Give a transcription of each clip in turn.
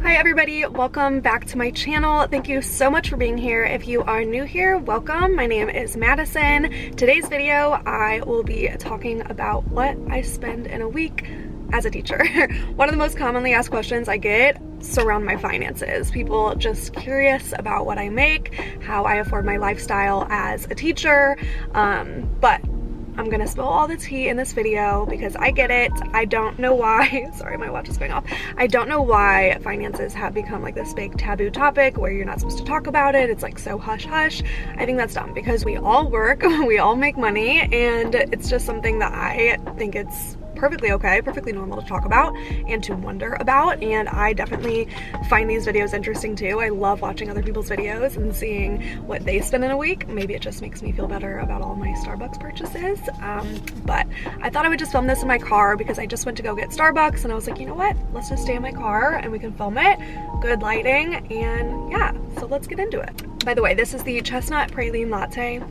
Hi everybody, welcome back to my channel. Thank you so much for being here. If you are new here, welcome. My name is Madison. Today's video, I will be talking about what I spend in a week as a teacher. One of the most commonly asked questions I get surround my finances. People just curious about what I make, how I afford my lifestyle as a teacher, but I'm gonna spill all the tea in this video because I get it. I don't know why, sorry, my watch is going off. I don't know why finances have become like this big taboo topic where you're not supposed to talk about it. It's like so hush hush. I think that's dumb because we all work, we all make money, and it's just something that I think it's perfectly okay, perfectly normal to talk about and to wonder about. And I definitely find these videos interesting too. I love watching other people's videos and seeing what they spend in a week. Maybe it just makes me feel better about all my Starbucks purchases. But I thought I would just film this in my car because I just went to go get Starbucks and I was like, you know what? Let's just stay in my car and we can film it. Good lighting, and yeah, so let's get into it. By the way, this is the chestnut praline latte.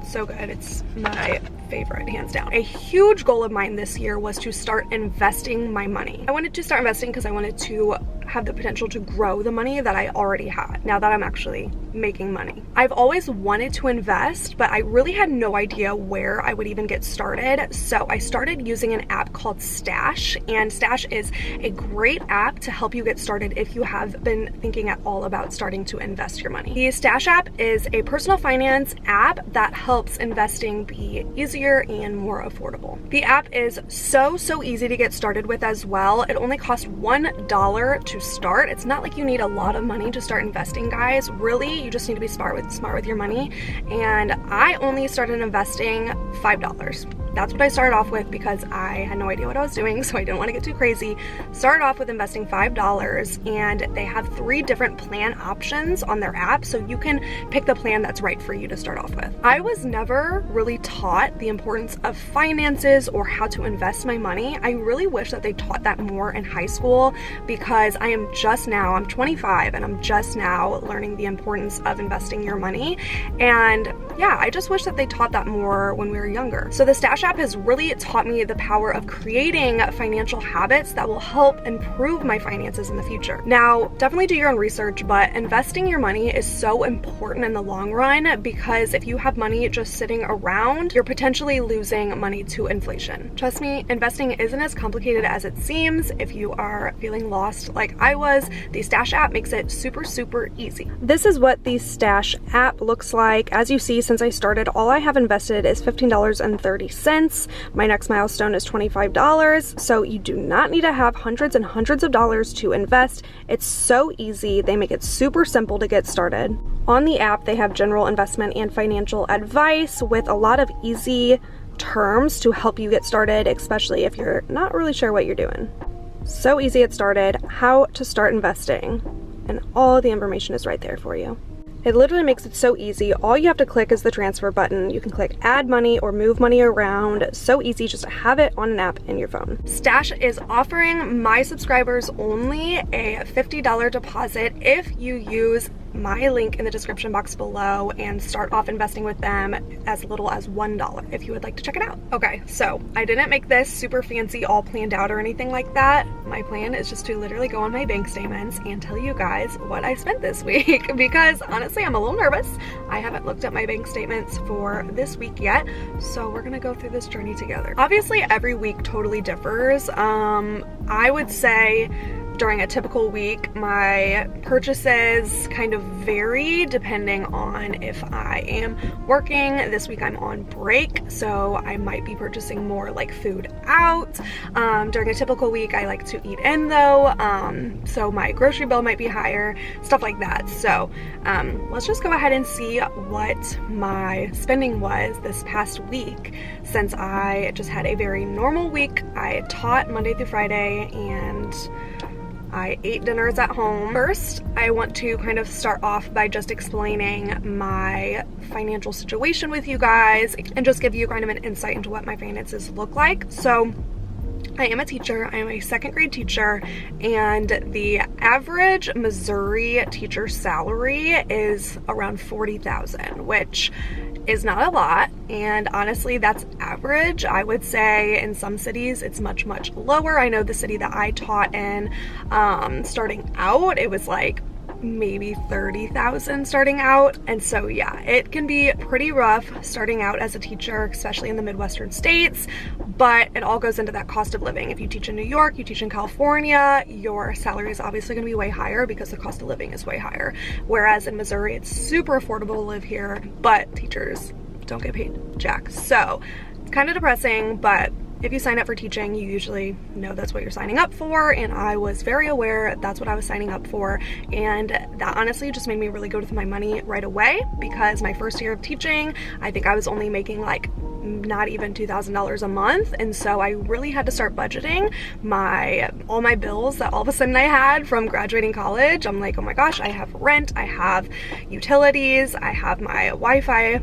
So good. It's my favorite, hands down. A huge goal of mine this year was to start investing my money. I wanted to start investing because I wanted to have the potential to grow the money that I already had now that I'm actually making money. I've always wanted to invest, but I really had no idea where I would even get started. So I started using an app called Stash, and Stash is a great app to help you get started if you have been thinking at all about starting to invest your money. The Stash app is a personal finance app that helps investing be easier and more affordable. The app is so easy to get started with as well. It only costs $1 to start. It's not like you need a lot of money to start investing, guys. Really, you just need to be smart with your money. And I only started investing $5. That's what I started off with because I had no idea what I was doing, so I didn't want to get too crazy. Started off with investing $5, and they have 3 different plan options on their app, so you can pick the plan that's right for you to start off with. I was never really taught the importance of finances or how to invest my money. I really wish that they taught that more in high school because I'm 25 and I'm just now learning the importance of investing your money. And yeah, I just wish that they taught that more when we were younger. So the Stash app has really taught me the power of creating financial habits that will help improve my finances in the future. Now, definitely do your own research, but investing your money is so important in the long run because if you have money just sitting around, you're potentially losing money to inflation. Trust me, investing isn't as complicated as it seems. If you are feeling lost like I was, the Stash app makes it super easy. This is what the Stash app looks like. As you see, since I started, all I have invested is $15.30. My next milestone is $25. So you do not need to have hundreds and hundreds of dollars to invest. It's so easy. They make it super simple to get started. On the app, they have general investment and financial advice with a lot of easy terms to help you get started, especially if you're not really sure what you're doing. So easy to get started, how to start investing, and all the information is right there for you. It literally makes it so easy. All you have to click is the transfer button. You can click add money or move money around. So easy just to have it on an app in your phone. Stash is offering my subscribers only a $50 deposit if you use my link in the description box below and start off investing with them as little as $1 if you would like to check it out. Okay, so I didn't make this super fancy, all planned out or anything like that. My plan is just to literally go on my bank statements and tell you guys what I spent this week because honestly, I'm a little nervous. I haven't looked at my bank statements for this week yet, so we're gonna go through this journey together. Obviously, every week totally differs. I would say during a typical week, my purchases kind of vary depending on if I am working. This week I'm on break, so I might be purchasing more like food out. During a typical week, I like to eat in though, so my grocery bill might be higher, stuff like that. So let's just go ahead and see what my spending was this past week since I just had a very normal week. I taught Monday through Friday and I ate dinners at home. First, I want to kind of start off by just explaining my financial situation with you guys and just give you kind of an insight into what my finances look like. So I am a teacher. I am a 2nd grade teacher, and the average Missouri teacher salary is around $40,000, which is not a lot, and honestly that's average. I would say in some cities it's much lower. I know the city that I taught in, starting out, it was like maybe 30,000 starting out. And so yeah, it can be pretty rough starting out as a teacher, especially in the Midwestern states, but it all goes into that cost of living. If you teach in New York, you teach in California, your salary is obviously going to be way higher because the cost of living is way higher. Whereas in Missouri, it's super affordable to live here, but teachers don't get paid jack. So it's kind of depressing, but if you sign up for teaching, you usually know that's what you're signing up for, and I was very aware that's what I was signing up for, and that honestly just made me really go with my money right away, because my first year of teaching, I think I was only making like not even $2,000 a month, and so I really had to start budgeting all my bills that all of a sudden I had from graduating college. I'm like, oh my gosh, I have rent, I have utilities, I have my Wi-Fi,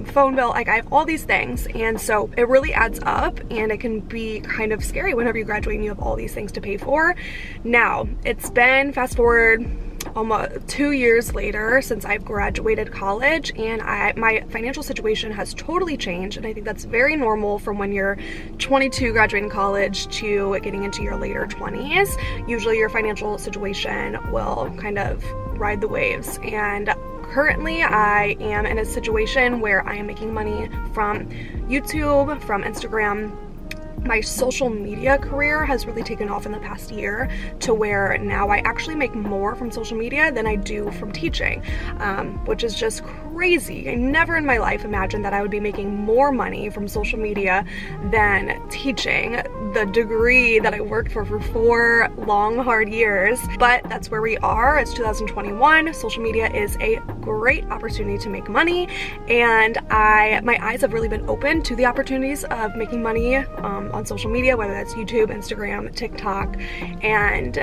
phone bill, like I have all these things, and so it really adds up, and it can be kind of scary whenever you graduate and you have all these things to pay for. Now, it's been, fast forward, almost 2 years later since I've graduated college, and my financial situation has totally changed, and I think that's very normal from when you're 22 graduating college to getting into your later 20s. Usually your financial situation will kind of ride the waves, and currently I am in a situation where I am making money from YouTube, from Instagram. My social media career has really taken off in the past year to where now I actually make more from social media than I do from teaching, which is just crazy. I never in my life imagined that I would be making more money from social media than teaching the degree that I worked for 4 long, hard years. But that's where we are. It's 2021. Social media is a great opportunity to make money, and my eyes have really been open to the opportunities of making money on social media, whether that's YouTube, Instagram, TikTok, and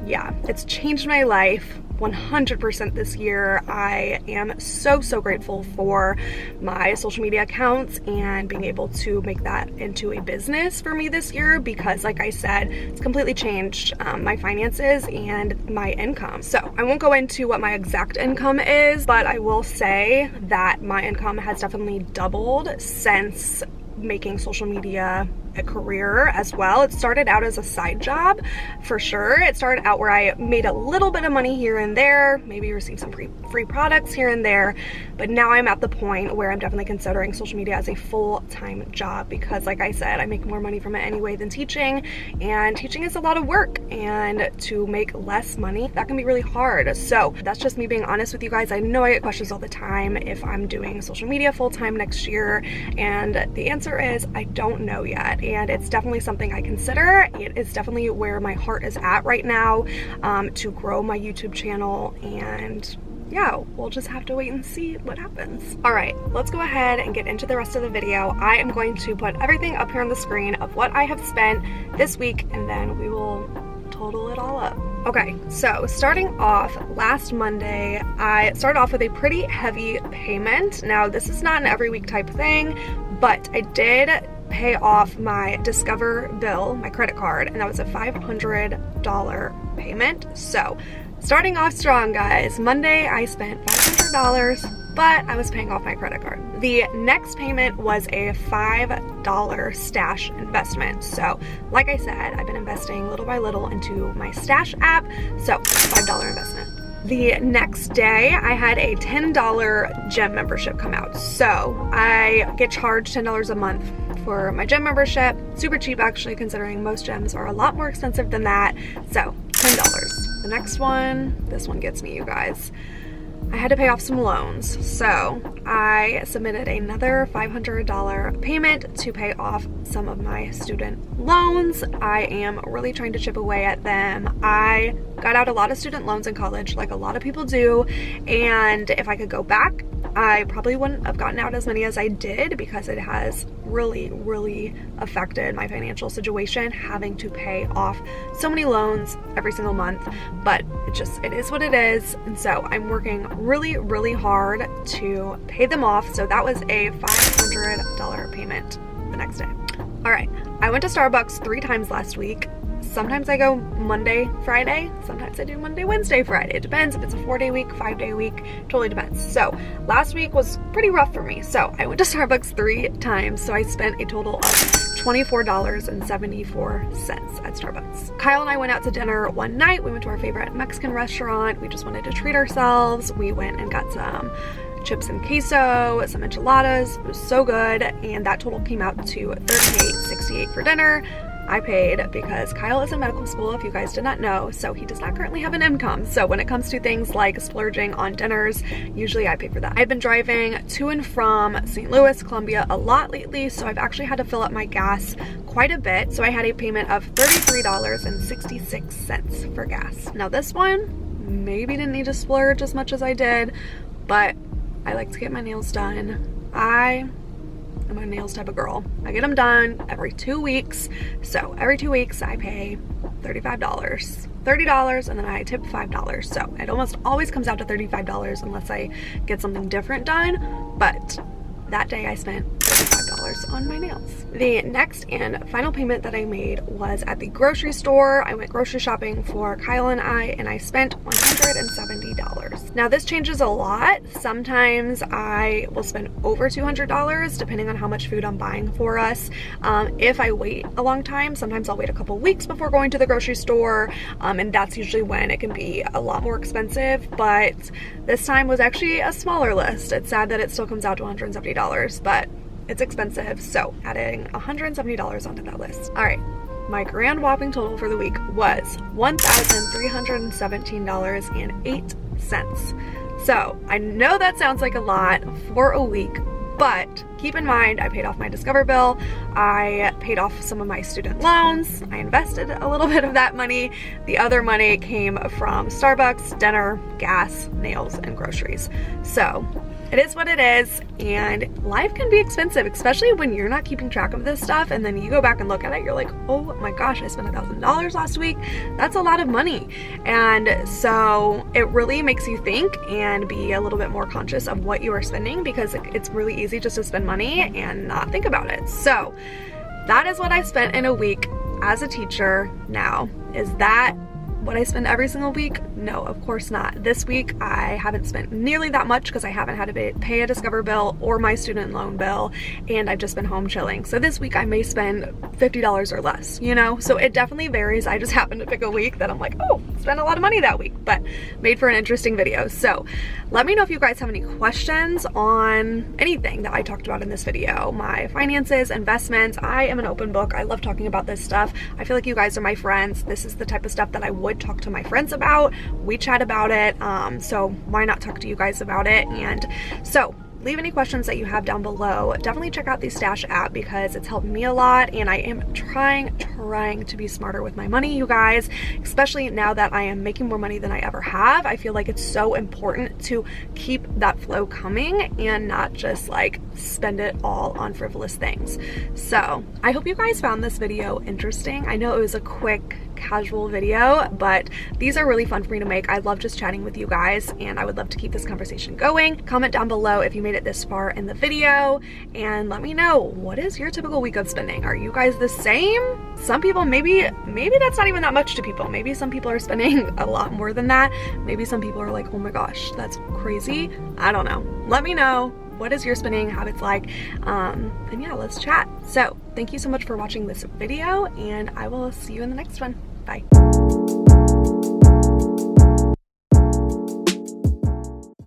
yeah, it's changed my life 100% this year. I am so grateful for my social media accounts and being able to make that into a business for me this year, because like I said, it's completely changed my finances and my income. So I won't go into what my exact income is, but I will say that my income has definitely doubled since making social media a career as well. It started out as a side job for sure. It started out where I made a little bit of money here and there, maybe received some free products here and there, but now I'm at the point where I'm definitely considering social media as a full-time job, because like I said, I make more money from it anyway than teaching, and teaching is a lot of work, and to make less money, that can be really hard. So that's just me being honest with you guys. I know I get questions all the time if I'm doing social media full-time next year, and the answer is I don't know yet. And it's definitely something I consider. It is definitely where my heart is at right now, to grow my YouTube channel, and yeah, we'll just have to wait and see what happens. All right, let's go ahead and get into the rest of the video. I am going to put everything up here on the screen of what I have spent this week, and then we will total it all up. Okay, so starting off last Monday, I started off with a pretty heavy payment. Now, this is not an every week type thing, but I did pay off my Discover bill, my credit card, and that was a $500 payment. So starting off strong, guys. Monday I spent $500, but I was paying off my credit card. The next payment was a $5 stash investment. So like I said, I've been investing little by little into my stash app, so $5 investment. The next day, I had a $10 gym membership come out. So I get charged $10 a month for my gym membership. Super cheap, actually, considering most gyms are a lot more expensive than that. So $10. The next one, this one gets me, you guys. I had to pay off some loans. So I submitted another $500 payment to pay off some of my student loans. I am really trying to chip away at them. I got out a lot of student loans in college, like a lot of people do, and if I could go back, I probably wouldn't have gotten out as many as I did, because it has really affected my financial situation, having to pay off so many loans every single month. But it is what it is, and so I'm working really hard to pay them off. So that was a $500 payment the next day. All right, I went to Starbucks 3 times last week. Sometimes I go Monday, Friday. Sometimes I do Monday, Wednesday, Friday. It depends if it's a 4-day week, 5-day week, totally depends. So last week was pretty rough for me. So I went to Starbucks 3 times. So I spent a total of $24.74 at Starbucks. Kyle and I went out to dinner one night. We went to our favorite Mexican restaurant. We just wanted to treat ourselves. We went and got some chips and queso, some enchiladas. It was so good, and that total came out to $38.68 for dinner. I paid because Kyle is in medical school, if you guys did not know, so he does not currently have an income. So when it comes to things like splurging on dinners, usually I pay for that. I've been driving to and from St. Louis, Columbia a lot lately, so I've actually had to fill up my gas quite a bit. So I had a payment of $33.66 for gas. Now this one, maybe didn't need to splurge as much as I did, but I like to get my nails done. I'm a nails type of girl. I get them done every 2 weeks. So every 2 weeks I pay $30 and then I tip $5. So it almost always comes out to $35 unless I get something different done. But that day I spent $35 on my nails. The next and final payment that I made was at the grocery store. I went grocery shopping for Kyle and I spent $170. Now this changes a lot. Sometimes I will spend over $200 depending on how much food I'm buying for us. If I wait a long time, sometimes I'll wait a couple weeks before going to the grocery store, and that's usually when it can be a lot more expensive, but this time was actually a smaller list. It's sad that it still comes out to $170, but it's expensive, so adding $170 onto that list. All right, my grand whopping total for the week was $1,317.08. So I know that sounds like a lot for a week, but keep in mind, I paid off my Discover bill, I paid off some of my student loans, I invested a little bit of that money. The other money came from Starbucks, dinner, gas, nails, and groceries. So it is what it is, and life can be expensive, especially when you're not keeping track of this stuff, and then you go back and look at it, you're like, oh my gosh, I spent $1,000 last week. That's a lot of money. And so it really makes you think and be a little bit more conscious of what you are spending, because it's really easy just to spend money and not think about it. So that is what I spent in a week as a teacher. Now, is that what I spend every single week? No, of course not. This week I haven't spent nearly that much because I haven't had to pay a Discover bill or my student loan bill, and I've just been home chilling. So this week I may spend $50 or less, you know? So it definitely varies. I just happened to pick a week that I'm like, oh, spent a lot of money that week, but made for an interesting video. So let me know if you guys have any questions on anything that I talked about in this video. My finances, investments, I am an open book. I love talking about this stuff. I feel like you guys are my friends. This is the type of stuff that I would talk to my friends about. We chat about it, so why not talk to you guys about it? And so leave any questions that you have down below. Definitely check out the Stash app because it's helped me a lot, and I am trying to be smarter with my money, you guys, especially now that I am making more money than I ever have. I feel like it's so important to keep that flow coming and not just like spend it all on frivolous things. So I hope you guys found this video interesting. I know it was a quick casual video, but these are really fun for me to make. I love just chatting with you guys, and I would love to keep this conversation going. Comment down below if you made it this far in the video, and let me know, what is your typical week of spending? Are you guys the same? Some people, maybe that's not even that much to people. Maybe some people are spending a lot more than that. Maybe some people are like, oh my gosh, that's crazy. I don't know. Let me know. What is your spending habits like? And yeah, let's chat. So thank you so much for watching this video, and I will see you in the next one. Bye.